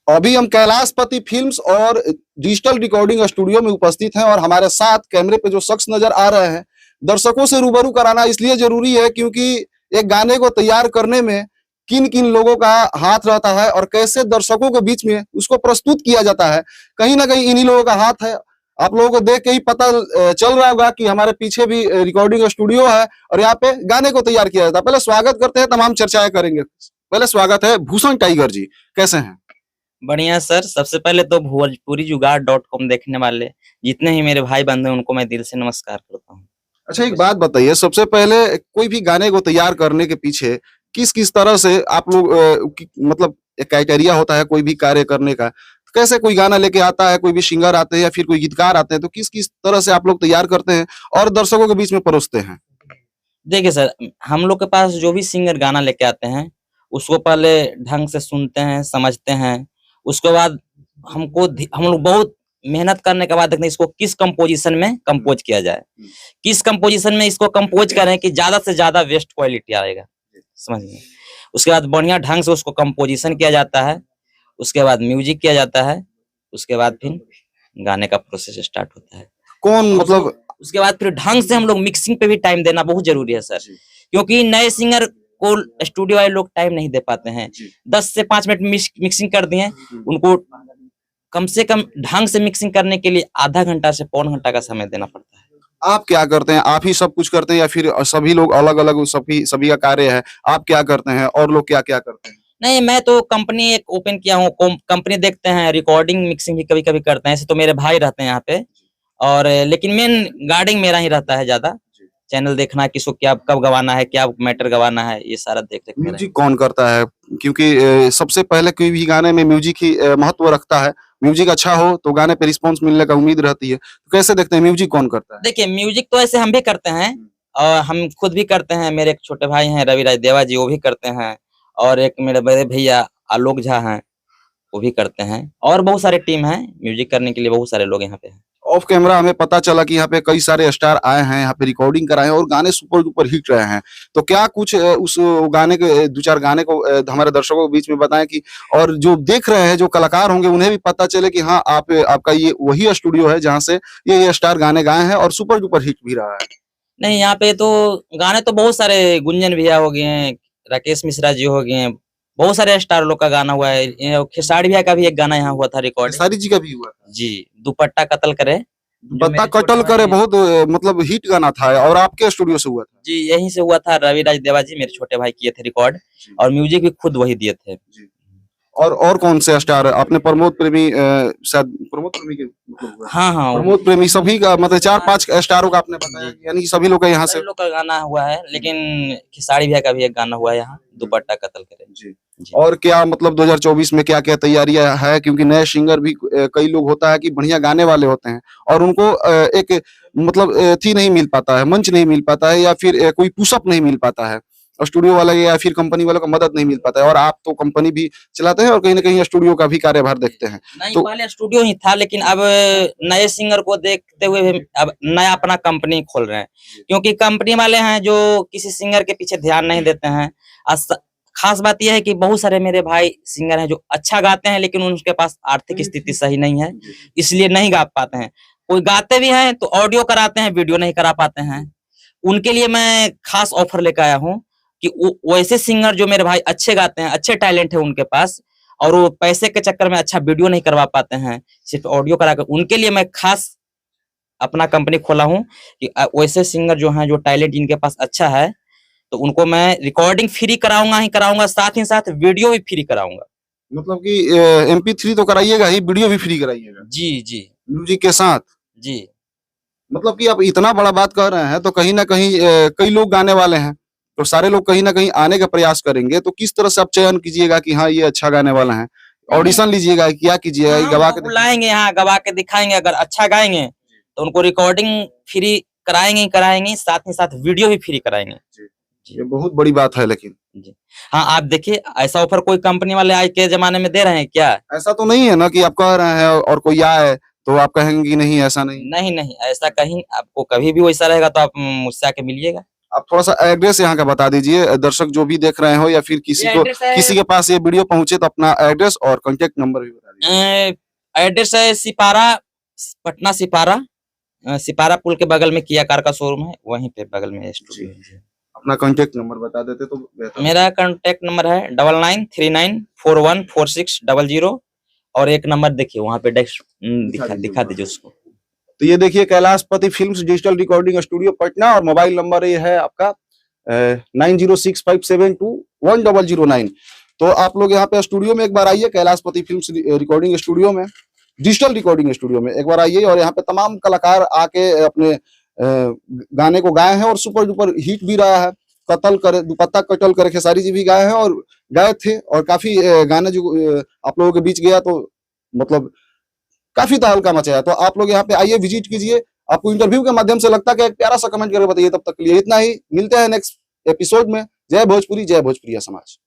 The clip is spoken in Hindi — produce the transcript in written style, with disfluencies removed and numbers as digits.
अभी हम कैलाशपति फिल्म्स और डिजिटल रिकॉर्डिंग स्टूडियो में उपस्थित हैं और हमारे साथ कैमरे पे जो शख्स नजर आ रहे हैं, दर्शकों से रूबरू कराना इसलिए जरूरी है क्योंकि एक गाने को तैयार करने में किन किन लोगों का हाथ रहता है और कैसे दर्शकों के बीच में उसको प्रस्तुत किया जाता है, कहीं ना कहीं इन्हीं लोगों का हाथ है। आप लोगों को देख के ही पता चल रहा होगा कि हमारे पीछे भी रिकॉर्डिंग स्टूडियो है और यहाँ पे गाने को तैयार किया जाता है। पहले स्वागत करते हैं, तमाम चर्चाएं करेंगे। पहले स्वागत है भूषण टाइगर जी, कैसे हैं? बढ़िया सर। सबसे पहले तो भोजपुरी जुगाड़.com देखने वाले जितने ही मेरे भाई बंधु हैं उनको मैं दिल से नमस्कार करता हूँ। अच्छा, एक बात बताइए, सबसे पहले कोई भी गाने को तैयार करने के पीछे किस किस तरह से आप लोग मतलब एक क्राइटेरिया होता है कोई भी कार्य करने का, कैसे कोई गाना लेके आता है, कोई भी सिंगर आते हैं या फिर कोई गीतकार आते हैं, तो किस किस तरह से आप लोग तैयार करते हैं और दर्शकों के बीच में परोसते हैं? देखिए सर, हम लोग के पास जो भी सिंगर गाना लेके आते हैं उसको पहले ढंग से सुनते हैं, समझते हैं। उसके बाद हम लोग बहुत मेहनत करने के बाद देखते हैं इसको किस कंपोजिशन में कंपोज किया जाए, किस कंपोजिशन में इसको कंपोज करें कि ज्यादा से ज्यादा बेस्ट क्वालिटी आएगा, समझिए। उसके बाद बढ़िया ढंग से उसको कंपोजिशन किया जाता है, उसके बाद म्यूजिक किया जाता है, उसके बाद फिर गाने का प्रोसेस स्टार्ट होता है। कौन मतलब उसके बाद फिर ढंग से हम लोग मिक्सिंग पे भी टाइम देना बहुत जरूरी है सर, क्योंकि नए सिंगर को स्टूडियो वाले लोग टाइम नहीं दे पाते हैं। 10 से 5 मिनट मिक्सिंग कर दिए, उनको कम से कम ढंग से मिक्सिंग करने के लिए आधा घंटा से पौन घंटा का समय देना पड़ता है। आप क्या करते हैं? आप ही सब कुछ करते हैं या फिर सभी लोग अलग अलग सभी का कार्य है? आप क्या करते हैं और लोग क्या क्या करते हैं? नहीं, मैं तो कंपनी एक ओपन किया हूँ, कंपनी देखते हैं, रिकॉर्डिंग मिक्सिंग भी कभी कभी करते हैं। ऐसे तो मेरे भाई रहते हैं यहाँ पे, और लेकिन मेन गार्डिंग मेरा ही रहता है ज्यादा। चैनल देखना, किसको क्या कब गवाना है, क्या मैटर गवाना है, ये सारा देख देख मेरा। म्यूजिक कौन करता है? क्योंकि सबसे पहले कोई भी गाने में म्यूजिक ही महत्व रखता है। म्यूजिक अच्छा हो तो गाने पे रिस्पॉन्स मिलने का उम्मीद रहती है। तो कैसे देखते हैं म्यूजिक कौन करता है? देखिए, म्यूजिक तो ऐसे हम भी करते हैं और हम खुद भी करते हैं। मेरे एक छोटे भाई हैं रवि राज देवा जी, वो भी करते हैं, और एक मेरे बड़े भैया आलोक झा हैं, वो भी करते हैं, और बहुत सारे टीम हैं म्यूजिक करने के लिए, बहुत सारे लोग यहाँ पे हैं। ऑफ कैमरा हमें पता चला कि यहाँ पे कई सारे स्टार आए हैं, यहाँ पे रिकॉर्डिंग कराए हैं और गाने सुपर डुपर हिट रहे हैं। तो क्या कुछ उस गाने के दो चार गाने को हमारे दर्शकों के बीच में बताएं कि और जो देख रहे हैं, जो कलाकार होंगे, उन्हें भी पता चले कि हाँ आपका ये वही स्टूडियो है जहाँ से ये स्टार गाने गाए हैं और सुपर डुपर हिट भी रहा है। नहीं, यहाँ पे तो गाने तो बहुत सारे, गुंजन भैया हो गए हैं, राकेश मिश्रा जी हो गए हैं, बहुत सारे स्टार लोग का गाना हुआ है। खेसारी भैया का भी एक गाना यहाँ हुआ था रिकॉर्ड। खेसारी जी का भी हुआ था जी, दुपट्टा कत्ल करे। दुपट्टा कत्ल करे बहुत मतलब हिट गाना था और आपके स्टूडियो से हुआ था? जी, यहीं से हुआ था। रवि राज देवा जी मेरे छोटे भाई किए थे रिकॉर्ड, और म्यूजिक भी खुद वही दिए थे। और कौन से स्टार? आपने प्रमोद प्रेमी, शायद प्रमोद प्रेमी के मतलब हाँ, प्रमोद प्रेमी सभी का मतलब 4-5 स्टारों का आपने बताया, यानी सभी लोग का यहाँ से लोग का गाना हुआ है। लेकिन खेसारी भैया का भी एक गाना हुआ है यहाँ, दुपट्टा कत्ल करे। जी। और क्या मतलब 2024 में क्या क्या तैयारियां है? क्योंकि नए सिंगर भी कई लोग होता है कि बढ़िया गाने वाले होते हैं और उनको एक मतलब थी नहीं मिल पाता है, मंच नहीं मिल पाता है, या फिर कोई पुशअप नहीं मिल पाता है, स्टूडियो वाला या फिर कंपनी वालों का मदद नहीं मिल पाता है। और आप तो कंपनी भी चलाते हैं और कहीं ना कहीं स्टूडियो का भी कार्यभार देखते हैं। नहीं, तो पहले स्टूडियो ही था, लेकिन अब नए सिंगर को देखते हुए अब नया अपना कंपनी खोल रहे हैं, क्योंकि कंपनी वाले हैं जो किसी सिंगर के पीछे ध्यान नहीं देते हैं। खास बात यह है कि बहुत सारे मेरे भाई सिंगर हैं जो अच्छा गाते हैं, लेकिन उनके पास आर्थिक स्थिति सही नहीं है, इसलिए नहीं गा पाते हैं। कोई गाते भी हैं तो ऑडियो कराते हैं, वीडियो नहीं करा पाते हैं। उनके लिए मैं खास ऑफर लेकर आया हूँ कि वैसे सिंगर जो मेरे भाई अच्छे गाते हैं, अच्छे टैलेंट है उनके पास, और वो पैसे के चक्कर में अच्छा वीडियो नहीं करवा पाते हैं, सिर्फ ऑडियो करा कर, उनके लिए मैं खास अपना कंपनी खोला हूँ कि वैसे सिंगर जो हैं, जो टैलेंट इनके पास अच्छा है, तो उनको मैं रिकॉर्डिंग फ्री कराऊंगा ही कराऊंगा, साथ ही साथ वीडियो भी फ्री कराऊंगा। मतलब कि MP3 तो कराइएगा ही, वीडियो भी फ्री कराइएगा? जी म्यूजिक के साथ? जी। मतलब कि आप इतना बड़ा बात कह रहे हैं तो कहीं ना कहीं कई लोग गाने वाले हैं, तो सारे लोग कहीं ना कहीं आने का प्रयास करेंगे, तो किस तरह से आप चयन कीजिएगा कि हाँ ये अच्छा गाने वाला है? ऑडिशन लीजिएगा, क्या कीजिएगा? गवा के बुलाएंगे यहाँ, गवा के दिखाएंगे, अगर अच्छा गाएंगे तो उनको रिकॉर्डिंग फ्री कराएंगे, साथ ही साथ वीडियो भी फ्री कराएंगे। ये बहुत बड़ी बात है। लेकिन जी हाँ, आप देखिए, ऐसा ऑफर कोई कंपनी वाले आज के जमाने में दे रहे हैं क्या? ऐसा तो नहीं है ना कि आप कह रहे हैं और कोई आए तो आप कहेंगे कि नहीं, ऐसा नहीं? नहीं, ऐसा कहीं आपको कभी भी वैसा रहेगा तो आप मुझसे आके मिलिएगा। आप थोड़ा सा एड्रेस यहाँ का बता दीजिए, दर्शक जो भी देख रहे हो या फिर किसी के पास ये वीडियो पहुंचे तो अपना एड्रेस और कांटेक्ट नंबर भी बता दीजिए। एड्रेस है सिपारा, पटना सिपारा, सिपारा पुल के बगल में किया कार का शोरूम है, वहीं पे बगल में स्टूडियो है। अपना कांटेक्ट नंबर बता देते तो बेहतर। मेरा कांटेक्ट नंबर है 9939414600 और एक नंबर देखिए वहाँ पे दिखा दीजिए उसको। तो ये देखिए Kailashpati films digital recording studio Patna और मोबाइल नंबर ये है आपका 9065721009। तो आप लोग यहाँ पे स्टूडियो में एक बार आइए, कैलाशपति फिल्म्स रिकॉर्डिंग स्टूडियो में, डिजिटल रिकॉर्डिंग स्टूडियो में एक बार आइए और यहाँ पे तमाम कलाकार आके अपने गाने को गाए हैं और सुपर डुपर हिट भी रहा है। कत्ल करे दुपट्टा कत्ल करे खेसारी जी भी गाए हैं और गाए थे और काफी गाने जो आप लोगों के बीच गया तो मतलब काफी तहलका मचाया। तो आप लोग यहाँ पे आइए, विजिट कीजिए। आपको इंटरव्यू के माध्यम से लगता है एक प्यारा सा कमेंट करके बताइए। तब तक के लिए इतना ही, मिलते हैं नेक्स्ट एपिसोड में। जय भोजपुरी, जय भोजपुरिया समाज।